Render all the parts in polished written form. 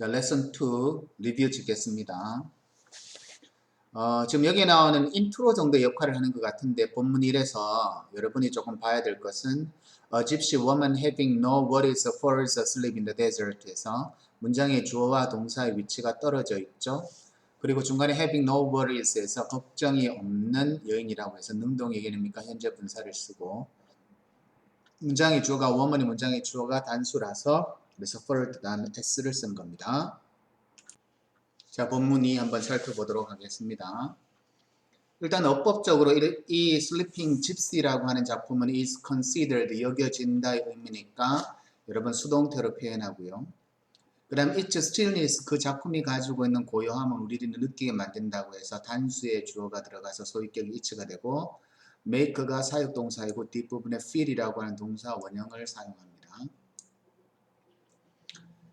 자, 레슨 2 리뷰 짓겠습니다. 지금 여기 나오는 인트로 정도 역할을 하는 것 같은데 본문 1에서 여러분이 조금 봐야 될 것은 A gypsy woman having no worries falls asleep in the desert 에서 문장의 주어와 동사의 위치가 떨어져 있죠. 그리고 중간에 having no worries에서 걱정이 없는 여인이라고 해서 능동의 개념이니까 현재 분사를 쓰고 문장의 주어가 woman이 문장의 주어가 단수라서 그래서 fall 다음에 s를 쓴 겁니다. 자, 본문 2 한번 살펴보도록 하겠습니다. 일단 어법적으로 이 Sleeping Gypsy라고 하는 작품은 is considered 여겨진다의 의미니까 여러분 수동태로 표현하고요. 그 다음 It's stillness 그 작품이 가지고 있는 고요함을 우리를 느끼게 만든다고 해서 단수의 주어가 들어가서 소위격이 it가 되고 make가 사역동사이고 뒷부분에 feel이라고 하는 동사 원형을 사용합니다.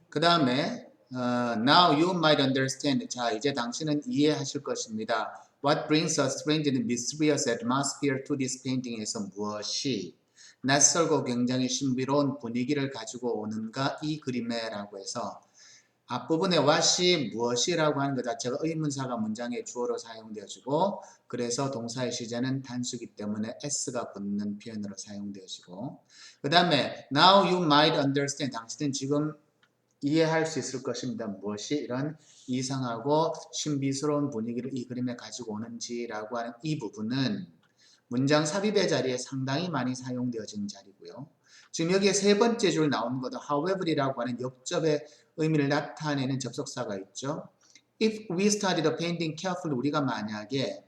그 다음에 Now you might understand. 자, 이제 당신은 이해하실 것입니다. What brings a strange and mysterious atmosphere to this painting에서 무엇이 낯설고 굉장히 신비로운 분위기를 가지고 오는가 이 그림에 라고 해서 앞부분에 what이 무엇이라고 하는 것 자체가 의문사가 문장의 주어로 사용되어지고 그래서 동사의 시제는 단수기 때문에 s가 붙는 표현으로 사용되어지고 그 다음에 Now you might understand. 당신은 지금 이해할 수 있을 것입니다. 무엇이 이런 이상하고 신비스러운 분위기를 이 그림에 가지고 오는지라고 하는 이 부분은 문장 삽입의 자리에 상당히 많이 사용되어진 자리고요. 지금 여기에 세 번째 줄 나오는 것도 however이라고 하는 역접의 의미를 나타내는 접속사가 있죠. If we study the painting carefully, 우리가 만약에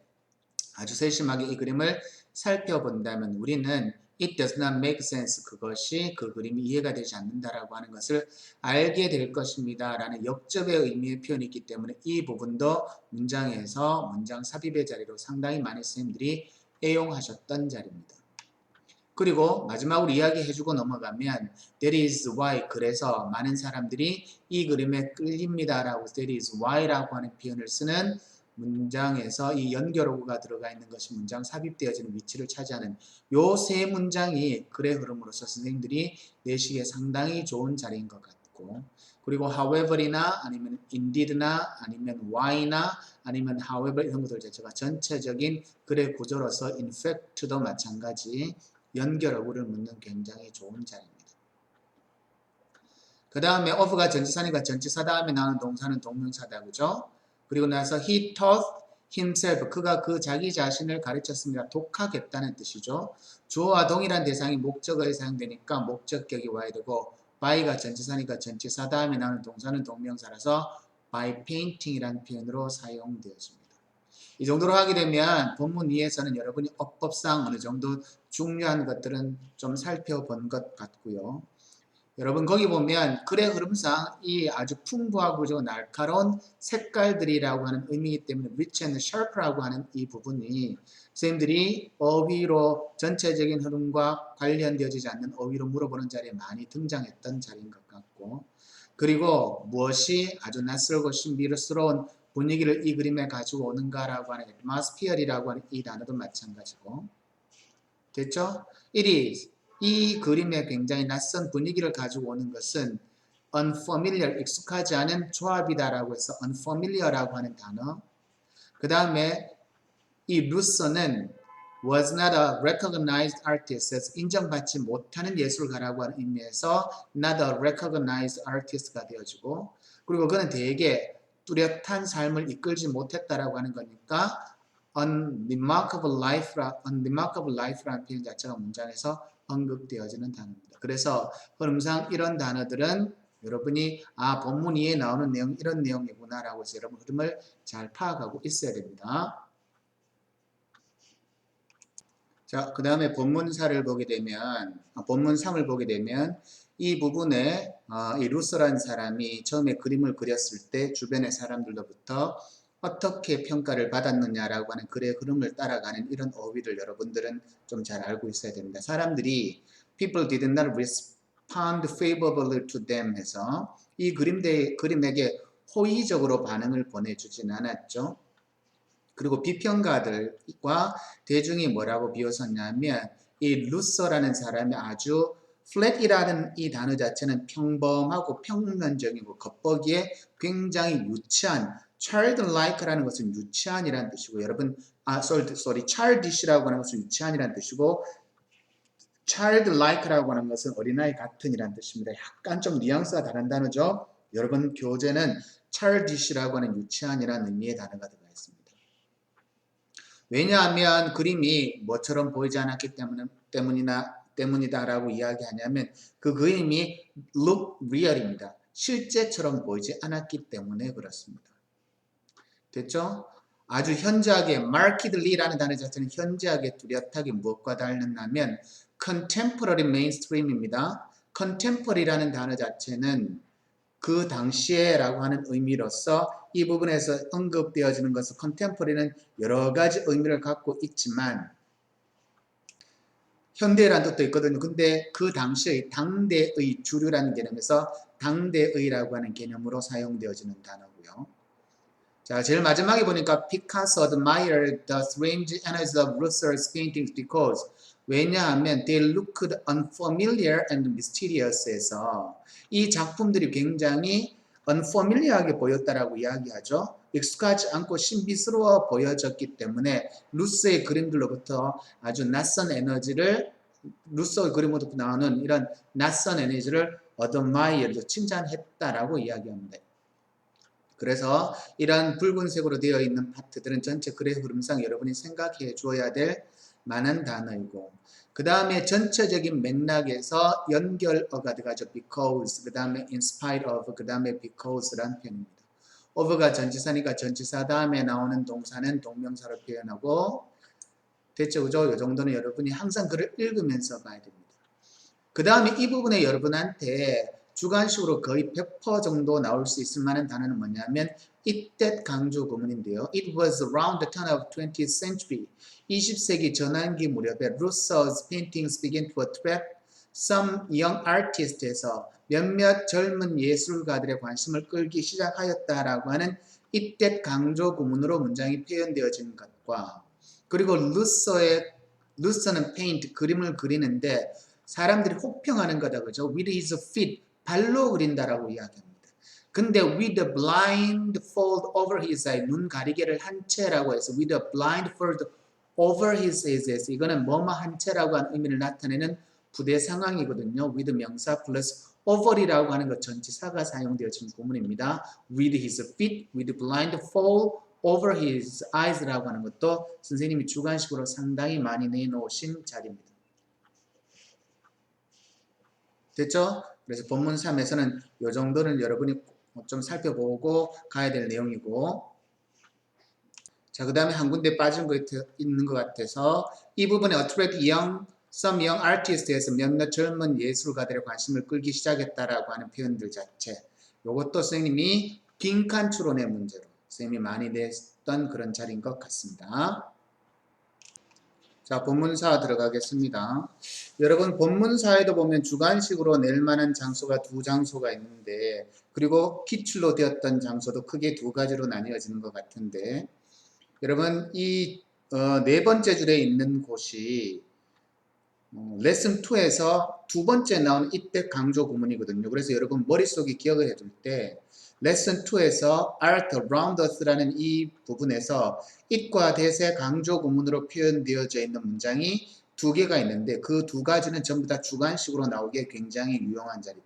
아주 세심하게 이 그림을 살펴본다면 우리는 It does not make sense. 그것이 그 그림이 이해가 되지 않는다라고 하는 것을 알게 될 것입니다. 라는 역접의 의미의 표현이 있기 때문에 이 부분도 문장에서 문장 삽입의 자리로 상당히 많은 선생님들이 애용하셨던 자리입니다. 그리고 마지막으로 이야기해주고 넘어가면 That is why. 그래서 많은 사람들이 이 그림에 끌립니다. 라고 That is why 라고 하는 표현을 쓰는 문장에서 이 연결어구가 들어가 있는 것이 문장 삽입되어지는 위치를 차지하는 요 세 문장이 글의 흐름으로서 선생님들이 내시기에 상당히 좋은 자리인 것 같고 그리고 however이나 아니면 indeed나 아니면 why나 아니면 however 이런 것들 자체가 전체적인 글의 구조로서 in fact도 마찬가지 연결어구를 묻는 굉장히 좋은 자리입니다. 그 다음에 of가 전치사니까 전치사 다음에 나오는 동사는 동명사다. 그죠? 그리고 나서 he taught himself. 그가 그 자기 자신을 가르쳤습니다. 독학했다는 뜻이죠. 주어와 동일한 대상이 목적어에 사용되니까 목적격이 와야 되고 by가 전치사니까 전치사 다음에 나오는 동사는 동명사라서 by painting이라는 표현으로 사용되어집니다. 이 정도로 하게 되면 본문 2에서는 여러분이 어법상 어느 정도 중요한 것들은 좀 살펴본 것 같고요. 여러분 거기 보면 글의 흐름상 이 아주 풍부하고 날카로운 색깔들이라고 하는 의미이기 때문에 rich and sharp라고 하는 이 부분이 선생님들이 어휘로 전체적인 흐름과 관련되어지지 않는 어휘로 물어보는 자리에 많이 등장했던 자리인 것 같고 그리고 무엇이 아주 낯설고 신비스러운 분위기를 이 그림에 가지고 오는가라고 하는 atmosphere이라고 하는 이 단어도 마찬가지고 됐죠? It is 이 그림에 굉장히 낯선 분위기를 가지고 오는 것은 unfamiliar, 익숙하지 않은 조합이다라고 해서 unfamiliar라고 하는 단어. 그 다음에 이 루서는 was not a recognized artist, 인정받지 못하는 예술가라고 하는 의미에서 not a recognized artist가 되어지고 그리고 그는 되게 뚜렷한 삶을 이끌지 못했다라고 하는 거니까 unremarkable life라는 표현 자체가 문장에서 언급되어지는 단어입니다. 그래서 흐름상 이런 단어들은 여러분이 본문 2에 나오는 내용 이런 내용이구나 라고 해서 여러분 흐름을 잘 파악하고 있어야 됩니다. 자, 그 다음에 본문 3을 보게 되면 이 부분에 이 루서라는 사람이 처음에 그림을 그렸을 때 주변의 사람들로부터 어떻게 평가를 받았느냐라고 하는 글의 흐름을 따라가는 이런 어휘를 여러분들은 좀 잘 알고 있어야 됩니다. 사람들이 people did not respond favorably to them 해서 이 그림에게 호의적으로 반응을 보내주진 않았죠. 그리고 비평가들과 대중이 뭐라고 비웃었냐면 이 루서라는 사람이 아주 flat이라는 이 단어 자체는 평범하고 평면적이고 겉보기에 굉장히 유치한 childlike라는 것은 유치한이라는 뜻이고 여러분 childish라고 하는 것은 유치한이라는 뜻이고 childlike라고 하는 것은 어린아이 같은이라는 뜻입니다. 약간 좀 뉘앙스가 다른 단어죠. 여러분 교재는 childish라고 하는 유치한이라는 의미의 단어가 들어가 있습니다. 왜냐하면 그림이 뭐처럼 보이지 않았기 때문이다라고 이야기하냐면 그 그림이 look real입니다. 실제처럼 보이지 않았기 때문에 그렇습니다. 됐죠? 아주 현저하게 markedly라는 단어 자체는 현저하게 뚜렷하게 무엇과 다르냐면 contemporary mainstream입니다. contemporary라는 단어 자체는 그 당시에라고 하는 의미로서 이 부분에서 언급되어지는 것은 contemporary는 여러 가지 의미를 갖고 있지만 현대라는 뜻도 있거든요. 근데 그 당시의 당대의 주류라는 개념에서 당대의라고 하는 개념으로 사용되어지는 단어고요. 자, 제일 마지막에 보니까 Picasso admired the strange energies of Rousseau's paintings because 왜냐하면 they looked unfamiliar and mysterious해서 이 작품들이 굉장히 unfamiliar하게 보였다라고 이야기하죠. 익숙하지 않고 신비스러워 보여졌기 때문에 루소의 그림들로부터 아주 낯선 에너지를 루소의 그림으로부터 나오는 이런 낯선 에너지를 admired, 칭찬했다라고 이야기합니다. 그래서 이런 붉은색으로 되어 있는 파트들은 전체 글의 흐름상 여러분이 생각해 주어야 될 만한 단어이고 그 다음에 전체적인 맥락에서 연결어가 들어가죠. because, 그 다음에 in spite of, 그 다음에 because라는 표현입니다. of가 전치사니까 전치사 다음에 나오는 동사는 동명사로 표현하고 됐죠? 그죠? 이 정도는 여러분이 항상 글을 읽으면서 봐야 됩니다. 그 다음에 이 부분에 여러분한테 주관식으로 거의 100% 정도 나올 수 있을 만한 단어는 뭐냐면 이때 강조 구문인데요. It was around the turn of 20th century. 20세기 전환기 무렵에 Rousseau's paintings began to attract some young artists에서 몇몇 젊은 예술가들의 관심을 끌기 시작하였다라고 하는 이때 강조 구문으로 문장이 표현되어진 것과 그리고 루소는 페인트, 그림을 그리는데 사람들이 혹평하는 거다 그죠? With his feet, 발로 그린다라고 이야기합니다. 근데 with a blindfold over his eye, 눈 가리개를 한 채라고 해서 with a blindfold over his eyes, 이거는 뭐뭐 한 채라고 하는 의미를 나타내는 부대 상황이거든요. with 명사 플러스 over이라고 하는 것 전치사가 사용되어진 구문입니다. with his feet, with blindfold over his eyes라고 하는 것도 선생님이 주관식으로 상당히 많이 내놓으신 자리입니다. 됐죠? 그래서 본문 3에서는 이 정도는 여러분이 좀 살펴보고 가야 될 내용이고 자, 그 다음에 한 군데 빠진 거 있는 것 같아서 이 부분에 attract some young artists에서 몇몇 젊은 예술가들의 관심을 끌기 시작했다라고 하는 표현들 자체 이것도 선생님이 빈칸 추론의 문제로 선생님이 많이 냈던 그런 자리인 것 같습니다. 자, 본문사 들어가겠습니다. 여러분 본문사에도 보면 주관식으로 낼 만한 장소가 두 장소가 있는데 그리고 기출로 되었던 장소도 크게 두 가지로 나뉘어지는 것 같은데 여러분 이 네 번째 줄에 있는 곳이 레슨 2에서 두 번째 나온 이때 강조 구문이거든요. 그래서 여러분 머릿속에 기억을 해둘 때 레슨 2에서 art around us라는 이 부분에서 it과 that의 강조 구문으로 표현되어져 있는 문장이 두 개가 있는데 그 두 가지는 전부 다 주관식으로 나오기에 굉장히 유용한 자리다.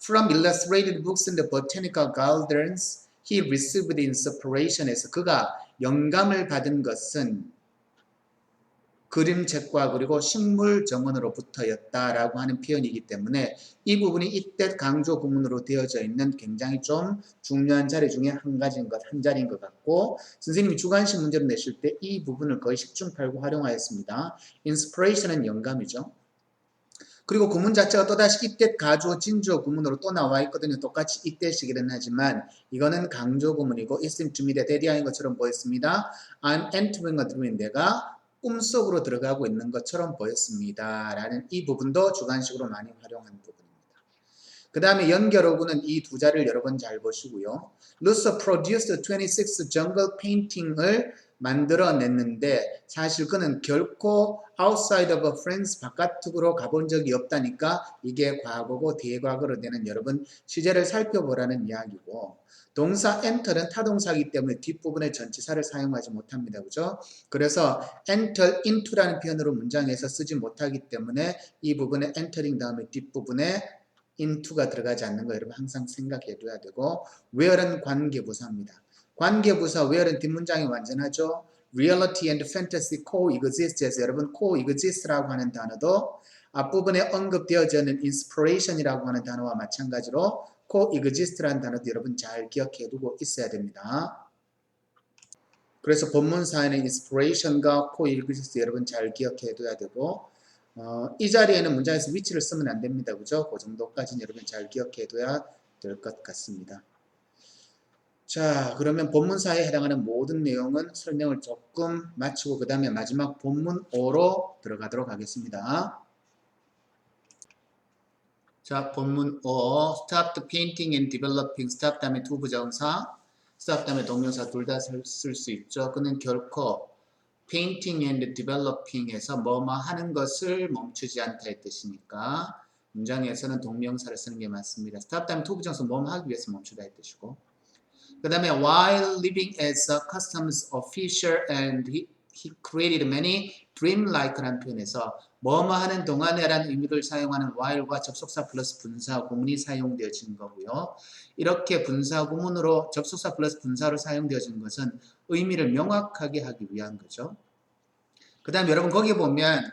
From illustrated books in the botanical gardens, he received inspiration에서 그가 영감을 받은 것은 그림책과 그리고 식물 정원으로부터였다라고 하는 표현이기 때문에 이 부분이 이때 강조 구문으로 되어져 있는 굉장히 좀 중요한 자리 중에 한 자리인 것 같고 선생님이 주관식 문제를 내실 때 이 부분을 거의 10중 8구 활용하였습니다. inspiration은 영감이죠. 그리고 구문 자체가 또다시 이때 가주어 진주어 구문으로 또 나와 있거든요. 똑같이 이때식이긴 하지만 이거는 강조 구문이고 있음 주미대 대디아인 것처럼 보였습니다. I'm entering a dream. 내가 꿈속으로 들어가고 있는 것처럼 보였습니다. 라는 이 부분도 주관식으로 많이 활용한 부분입니다. 그 다음에 연결어구는 이 두 자리를 여러 번 잘 보시고요. Rousseau produced 26 jungle painting을 만들어냈는데 사실 그는 결코 outside of friends 바깥으로 가본 적이 없다니까 이게 과거고 대과거로 되는 여러분 시제를 살펴보라는 이야기고 동사 enter는 타동사이기 때문에 뒷부분에 전치사를 사용하지 못합니다. 그죠? 그래서 enter into라는 표현으로 문장에서 쓰지 못하기 때문에 이 부분에 entering 다음에 뒷부분에 into가 들어가지 않는 거 여러분 항상 생각해 둬야 되고 where는 관계부사입니다. 관계부사 where는 뒷문장이 완전하죠. reality and fantasy coexist 해서 여러분 coexist라고 하는 단어도 앞부분에 언급되어져 있는 inspiration이라고 하는 단어와 마찬가지로 coexist라는 단어도 여러분 잘 기억해 두고 있어야 됩니다. 그래서 본문사에는 inspiration과 coexist 여러분 잘 기억해 둬야 되고 이 자리에는 문장에서 위치를 쓰면 안 됩니다. 그죠? 그 정도까지는 여러분 잘 기억해 둬야 될 것 같습니다. 자, 그러면 본문사에 해당하는 모든 내용은 설명을 조금 마치고 그 다음에 마지막 본문 5로 들어가도록 하겠습니다. 자, 본문 5. Stop the painting and developing. Stop 다음에 두 부정사. Stop 다음에 동명사 둘 다 쓸 수 있죠. 그는 결코 painting and developing에서 뭐뭐 하는 것을 멈추지 않다의 뜻이니까 문장에서는 동명사를 쓰는 게 맞습니다. Stop 다음에 두 부정사 뭐뭐 하기 위해서 멈추다의 뜻이고 그 다음에 while living as a customs official and he created many dreamlike라는 표현에서 뭐뭐 하는 동안에라는 의미를 사용하는 while과 접속사 플러스 분사 구문이 사용되어진 거고요. 이렇게 분사 구문으로 접속사 플러스 분사로 사용되어진 것은 의미를 명확하게 하기 위한 거죠. 그 다음에 여러분 거기 보면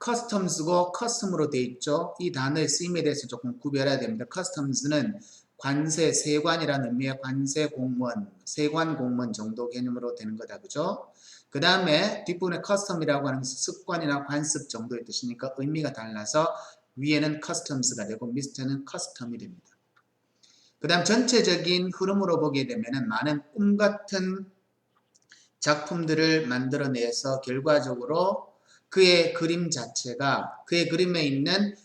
customs고 custom으로 되어 있죠. 이 단어의 쓰임에 대해서 조금 구별해야 됩니다. customs는 관세, 세관이라는 의미의 관세 공무원, 세관 공무원 정도 개념으로 되는 거다. 그죠? 그 다음에 뒷부분에 custom이라고 하는 습관이나 관습 정도의 뜻이니까 의미가 달라서 위에는 customs가 되고 밑에는 custom이 됩니다. 그 다음 전체적인 흐름으로 보게 되면 많은 꿈 같은 작품들을 만들어내서 결과적으로 그의 그림 자체가 그의 그림에 있는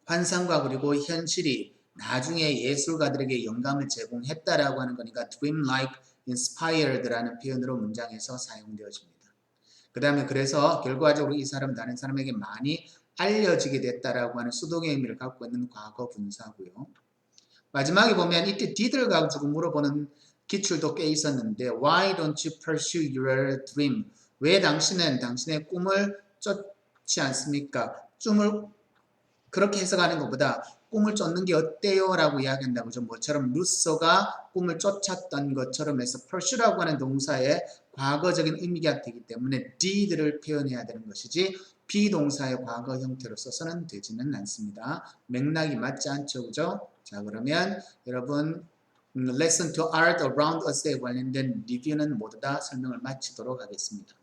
환상과 그리고 현실이 나중에 예술가들에게 영감을 제공했다라고 하는 거니까 dream-like inspired라는 표현으로 문장에서 사용되어집니다. 그 다음에 그래서 결과적으로 이 사람은 다른 사람에게 많이 알려지게 됐다라고 하는 수동의 의미를 갖고 있는 과거 분사고요. 마지막에 보면 이때 did를 가지고 물어보는 기출도 꽤 있었는데 Why don't you pursue your dream? 왜 당신은 당신의 꿈을 쫓지 않습니까? 꿈을 그렇게 해석하는 것보다 꿈을 쫓는 게 어때요? 라고 이야기한다고 좀 뭐처럼 루소가 꿈을 쫓았던 것처럼 해서 pursue라고 하는 동사의 과거적인 의미가 되기 때문에 did를 표현해야 되는 것이지 비동사의 과거 형태로 써서는 되지는 않습니다. 맥락이 맞지 않죠. 그죠? 자 그러면 여러분 Lesson to Art Around Us에 관련된 리뷰는 모두 다 설명을 마치도록 하겠습니다.